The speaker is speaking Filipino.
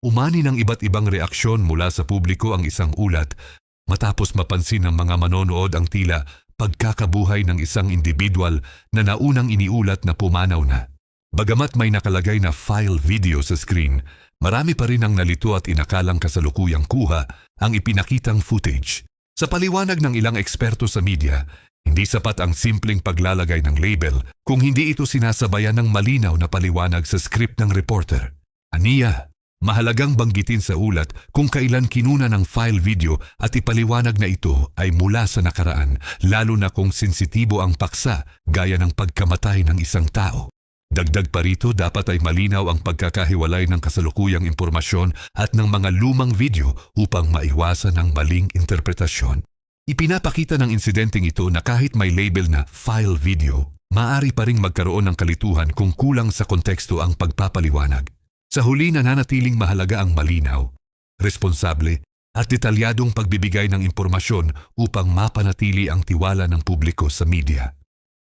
Umani ng iba't ibang reaksyon mula sa publiko ang isang ulat matapos mapansin ng mga manonood ang tila pagkakabuhay ng isang individual na naunang iniulat na pumanaw na. Bagamat may nakalagay na file video sa screen, marami pa rin ang nalito at inakalang kasalukuyang kuha ang ipinakitang footage. Sa paliwanag ng ilang eksperto sa media, hindi sapat ang simpleng paglalagay ng label kung hindi ito sinasabayan ng malinaw na paliwanag sa script ng reporter. Aniya, mahalagang banggitin sa ulat kung kailan kinuna ng file video at ipaliwanag na ito ay mula sa nakaraan, lalo na kung sensitibo ang paksa gaya ng pagkamatay ng isang tao. Dagdag pa rito, dapat ay malinaw ang pagkakahiwalay ng kasalukuyang impormasyon at ng mga lumang video upang maiwasan ang maling interpretasyon. Ipinapakita ng insidenteng ito na kahit may label na file video, maaari pa ring magkaroon ng kalituhan kung kulang sa konteksto ang pagpapaliwanag. Sa huli, nananatiling mahalaga ang malinaw, responsable at detalyadong pagbibigay ng impormasyon upang mapanatili ang tiwala ng publiko sa media.